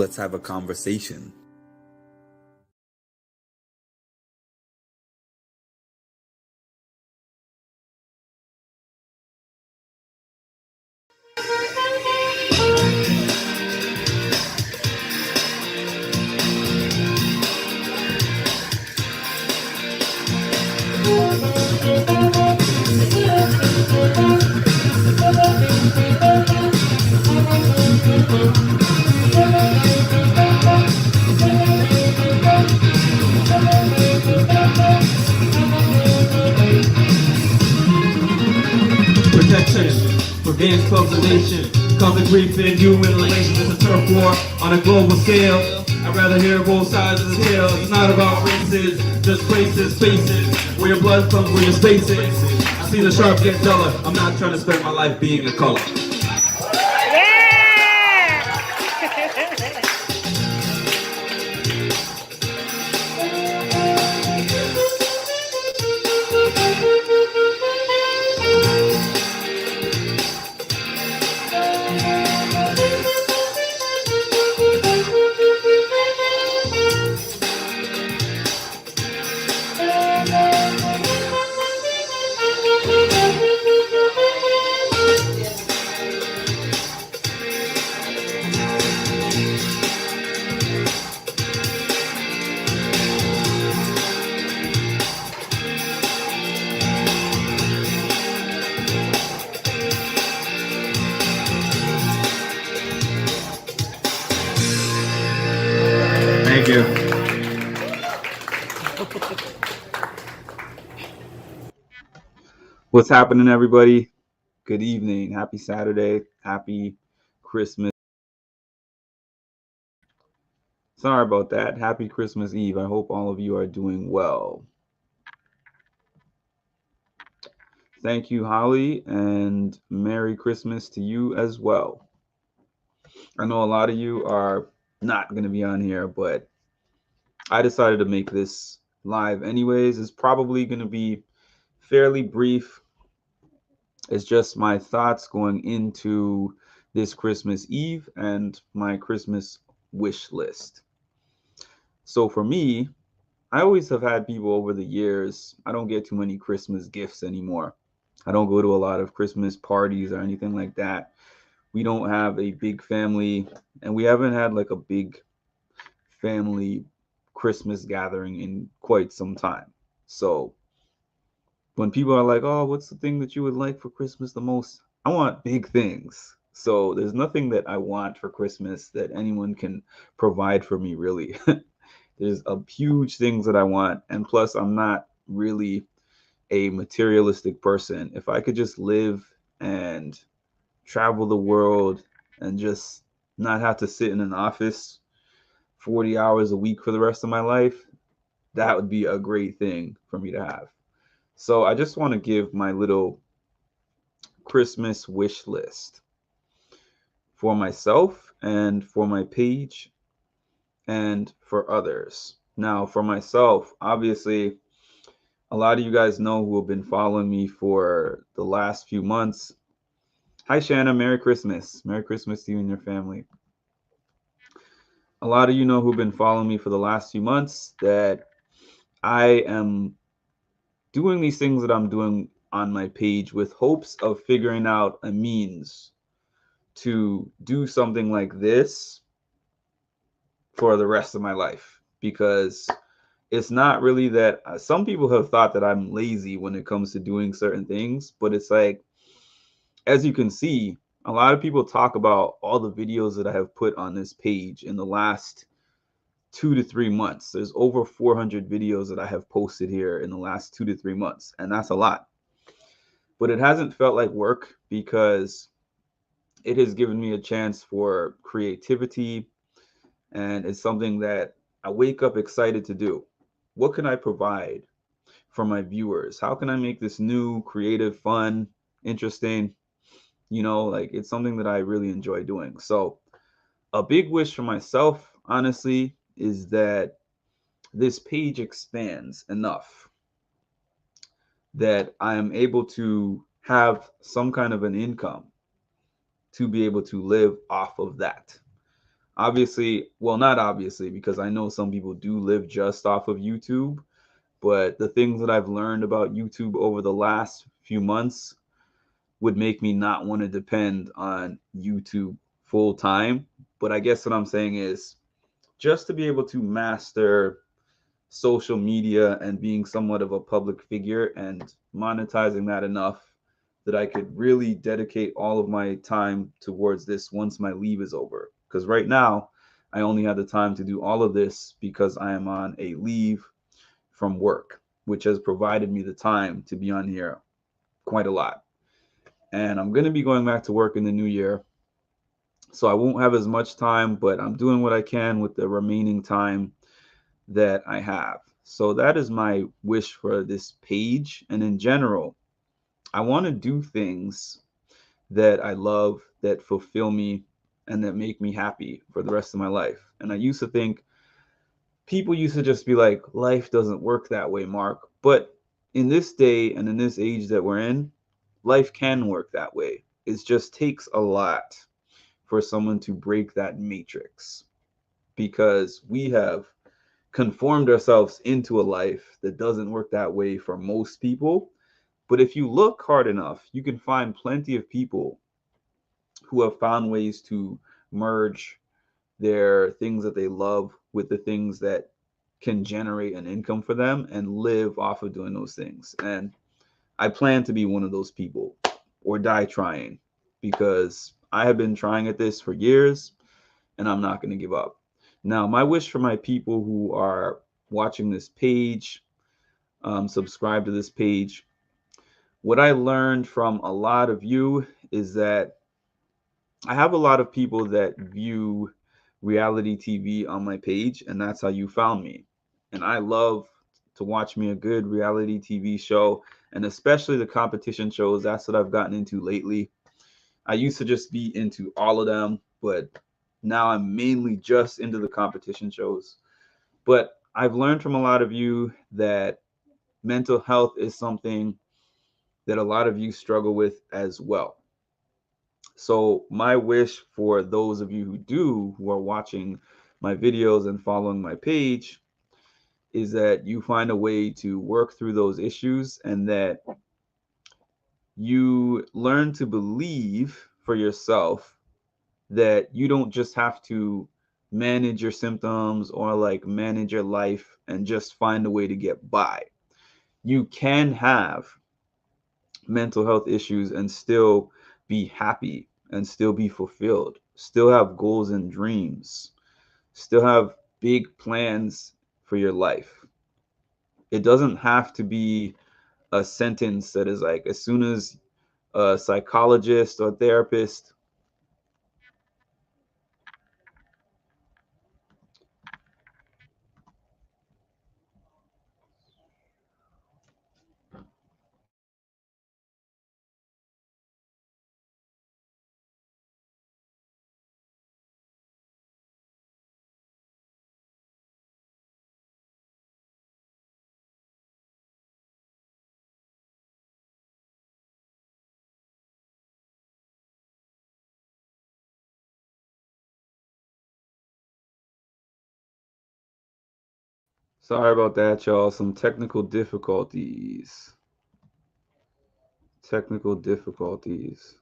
let's have a conversation. Protection, prevents cultivation, comes to grief in human relations. It's a turf war on a global scale. I'd rather hear both sides of the tale. It's not about races, just places, spaces, where your blood comes, where your space is. I see the sharp get duller. I'm not trying to spend my life being a color. Thank you. What's happening, everybody? Good evening. Happy Saturday. Happy Christmas. Sorry about that. Happy Christmas Eve. I hope all of you are doing well. Thank you, Holly, and Merry Christmas to you as well. I know a lot of you are not going to be on here, but I decided to make this live anyways. It's probably going to be fairly brief. It's just my thoughts going into this Christmas Eve and my Christmas wish list. So for me, I always have had people over the years. I don't get too many Christmas gifts anymore. I don't go to a lot of Christmas parties or anything like that. We don't have a big family, and we haven't had like a big family Christmas gathering in quite some time. So when people are like, "Oh, what's the thing that you would like for Christmas the most?" I want big things. So there's nothing that I want for Christmas that anyone can provide for me, really. There's a huge things that I want, and plus I'm not really a materialistic person. If I could just live and travel the world and just not have to sit in an office 40 hours a week for the rest of my life, that would be a great thing for me to have. So I just want to give my little Christmas wish list for myself and for my page and for others. Now, for myself, obviously, a lot of you guys know who have been following me for the last few months. Hi, Shanna. Merry Christmas. Merry Christmas to you and your family. A lot of you know who've been following me for the last few months that I am doing these things that I'm doing on my page with hopes of figuring out a means to do something like this for the rest of my life, because it's not really that some people have thought that I'm lazy when it comes to doing certain things, but it's like, as you can see, a lot of people talk about all the videos that I have put on this page in the last 2 to 3 months. There's over 400 videos that I have posted here in the last 2 to 3 months, and that's a lot. But it hasn't felt like work because it has given me a chance for creativity, and it's something that I wake up excited to do. What can I provide for my viewers? How can I make this new, creative, fun, interesting? You know, like, it's something that I really enjoy doing. So a big wish for myself, honestly, is that this page expands enough that I am able to have some kind of an income to be able to live off of that. Obviously, well, not obviously, because I know some people do live just off of YouTube, but the things that I've learned about YouTube over the last few months would make me not want to depend on YouTube full time. But I guess what I'm saying is just to be able to master social media and being somewhat of a public figure and monetizing that enough that I could really dedicate all of my time towards this once my leave is over. Because right now, I only have the time to do all of this because I am on a leave from work, which has provided me the time to be on here quite a lot. And I'm going to be going back to work in the new year. So I won't have as much time, but I'm doing what I can with the remaining time that I have. So that is my wish for this page. And in general, I want to do things that I love, that fulfill me, and that make me happy for the rest of my life. And I used to think people used to just be like, life doesn't work that way, Mark. But in this day and in this age that we're in, life can work that way. It just takes a lot for someone to break that matrix because we have conformed ourselves into a life that doesn't work that way for most people. But if you look hard enough, you can find plenty of people who have found ways to merge their things that they love with the things that can generate an income for them and live off of doing those things. And I plan to be one of those people or die trying because I have been trying at this for years and I'm not going to give up. Now, my wish for my people who are watching this page, subscribe to this page, what I learned from a lot of you is that I have a lot of people that view reality TV on my page, and that's how you found me. And I love to watch me a good reality TV show, and especially the competition shows. That's what I've gotten into lately. I used to just be into all of them, but now I'm mainly just into the competition shows. But I've learned from a lot of you that mental health is something that a lot of you struggle with as well. So my wish for those of you who are watching my videos and following my page is that you find a way to work through those issues and that you learn to believe for yourself that you don't just have to manage your symptoms or like manage your life and just find a way to get by. You can have mental health issues and still be happy and still be fulfilled, still have goals and dreams, still have big plans for your life. It doesn't have to be a sentence that is like, as soon as a psychologist or therapist. Sorry about that, y'all. Some technical difficulties. Technical difficulties.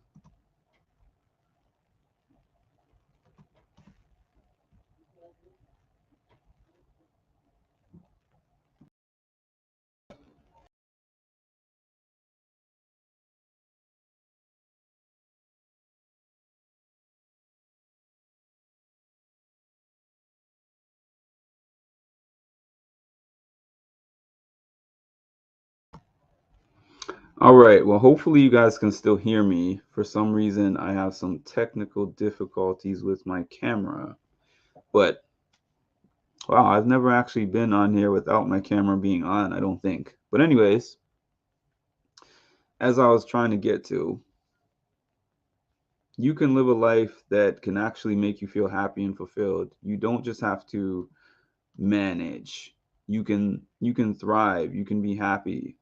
All right. Well, hopefully you guys can still hear me. For some reason, I have some technical difficulties with my camera. But wow, I've never actually been on here without my camera being on, I don't think. But anyways, as I was trying to get to, you can live a life that can actually make you feel happy and fulfilled. You don't just have to manage. You can thrive, you can be happy.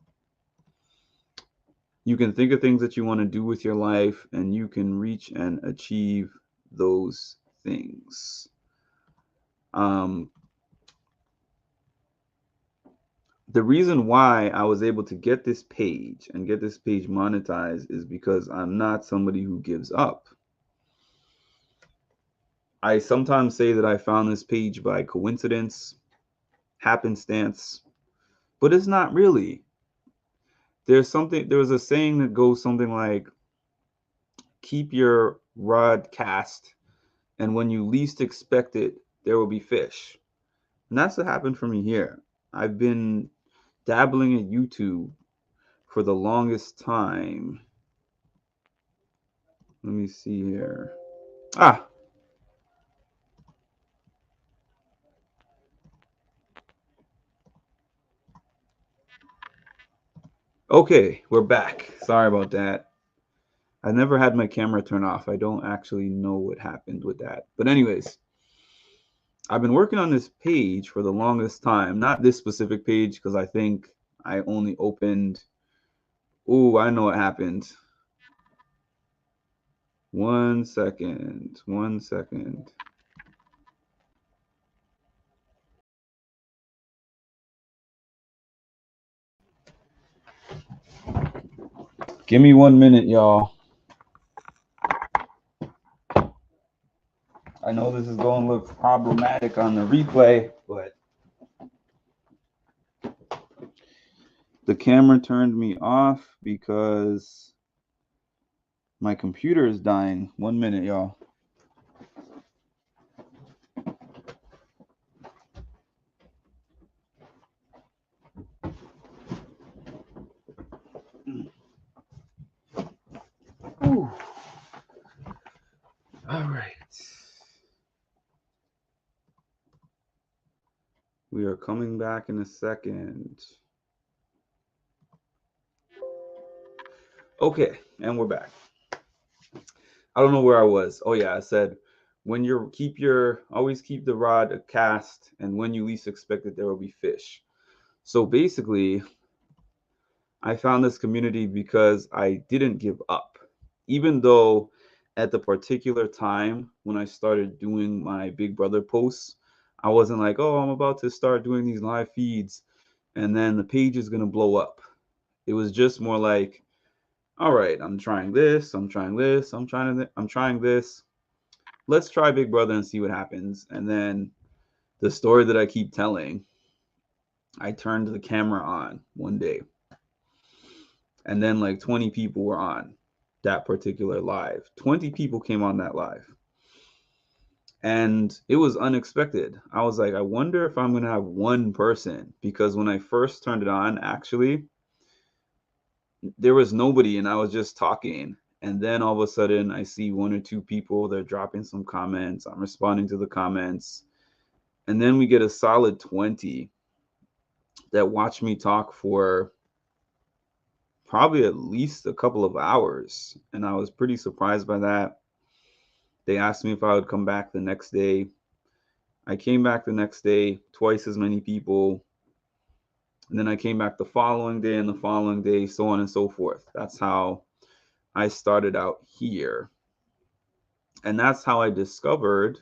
You can think of things that you want to do with your life and you can reach and achieve those things. Um, the reason why I was able to get this page and get this page monetized is because I'm not somebody who gives up. I sometimes say that I found this page by coincidence, happenstance, but it's not really. There's a saying that goes something like, keep your rod cast, and when you least expect it, there will be fish. And that's what happened for me here. I've been dabbling at YouTube for the longest time. Let me see here. Ah, okay, we're back. Sorry about that. I never had my camera turn off. I don't actually know what happened with that. But anyways, I've been working on this page for the longest time. Not this specific page because I think I only opened. Ooh, I know what happened. 1 second. 1 second. Give me 1 minute, y'all. I know this is going to look problematic on the replay, but the camera turned me off because my computer is dying. 1 minute, y'all. Ooh. All right. We are coming back in a second. Okay, and we're back. I don't know where I was. Oh yeah, I said when you always keep the rod cast, and when you least expect it, there will be fish. So basically, I found this community because I didn't give up, even though at the particular time when I started doing my Big Brother posts, I wasn't like, oh, I'm about to start doing these live feeds, and then the page is gonna blow up. It was just more like, all right, I'm trying this, I'm trying this, I'm trying this. Let's try Big Brother and see what happens. And then the story that I keep telling, I turned the camera on one day, and then like 20 people were on that particular live. 20 people came on that live. And it was unexpected. I was like, I wonder if I'm going to have one person, because when I first turned it on, actually, there was nobody and I was just talking. And then all of a sudden, I see one or two people, they're dropping some comments. I'm responding to the comments. And then we get a solid 20 that watch me talk for probably at least a couple of hours. And I was pretty surprised by that. They asked me if I would come back the next day. I came back the next day, twice as many people. And then I came back the following day and the following day, so on and so forth. That's how I started out here. And that's how I discovered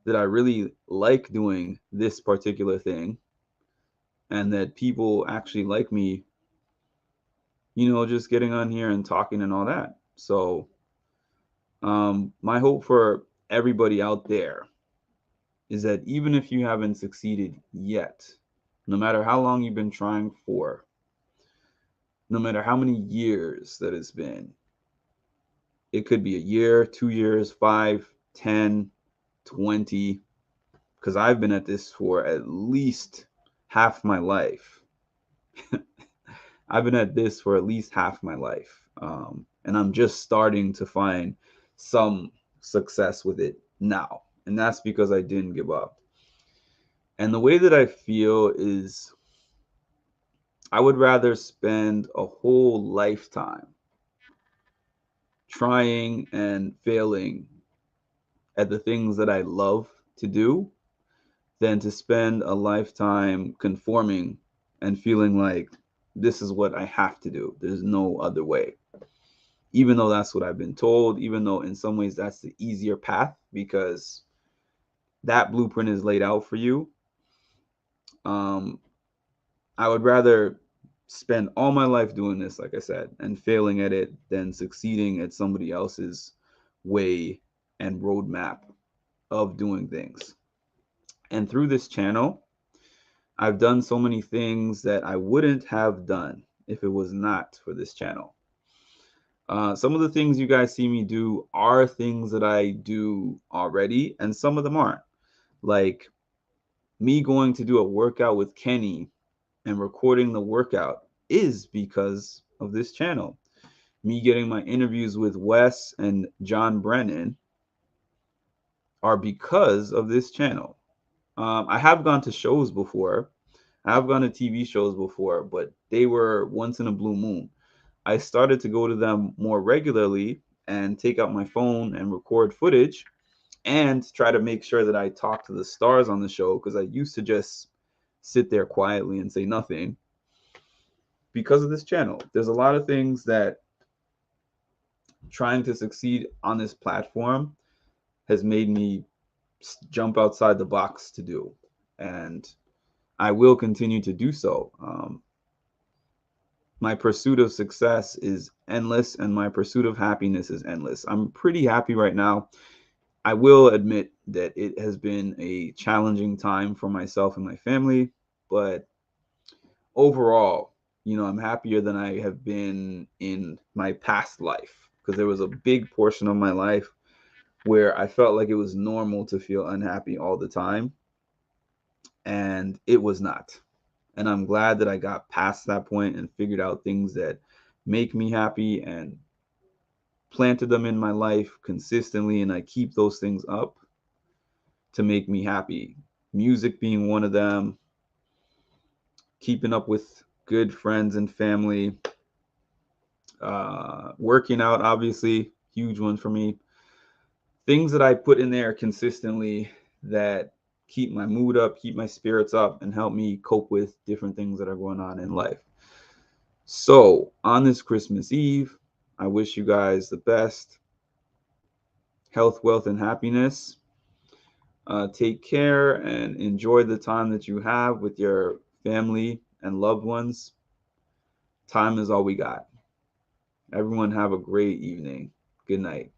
that I really like doing this particular thing, and that people actually like me, just getting on here and talking and all that. So, my hope for everybody out there is that even if you haven't succeeded yet, no matter how long you've been trying for, no matter how many years that it's been, it could be a year, 2 years, 5, 10, 20, because I've been at this for at least half my life. I've been at this for at least half my life. And I'm just starting to find some success with it now. And that's because I didn't give up. And the way that I feel is I would rather spend a whole lifetime trying and failing at the things that I love to do than to spend a lifetime conforming and feeling like this is what I have to do. There's no other way. Even though that's what I've been told, even though in some ways that's the easier path, because that blueprint is laid out for you. Um, I would rather spend all my life doing this, like I said, and failing at it than succeeding at somebody else's way and roadmap of doing things. And through this channel, I've done so many things that I wouldn't have done if it was not for this channel. Some of the things you guys see me do are things that I do already, and some of them aren't. Like me going to do a workout with Kenny and recording the workout is because of this channel. Me getting my interviews with Wes and John Brennan are because of this channel. I have gone to shows before. I've gone to TV shows before, but they were once in a blue moon. I started to go to them more regularly and take out my phone and record footage and try to make sure that I talk to the stars on the show because I used to just sit there quietly and say nothing because of this channel. There's a lot of things that trying to succeed on this platform has made me jump outside the box to do. And I will continue to do so. My pursuit of success is endless and my pursuit of happiness is endless. I'm pretty happy right now. I will admit that it has been a challenging time for myself and my family, but overall, I'm happier than I have been in my past life because there was a big portion of my life where I felt like it was normal to feel unhappy all the time, and it was not. And I'm glad that I got past that point and figured out things that make me happy and planted them in my life consistently, and I keep those things up to make me happy. Music being one of them, keeping up with good friends and family, working out, obviously, huge one for me. Things that I put in there consistently that keep my mood up, keep my spirits up, and help me cope with different things that are going on in life. So, on this Christmas Eve, I wish you guys the best health, wealth, and happiness. Take care and enjoy the time that you have with your family and loved ones. Time is all we got. Everyone have a great evening. Good night.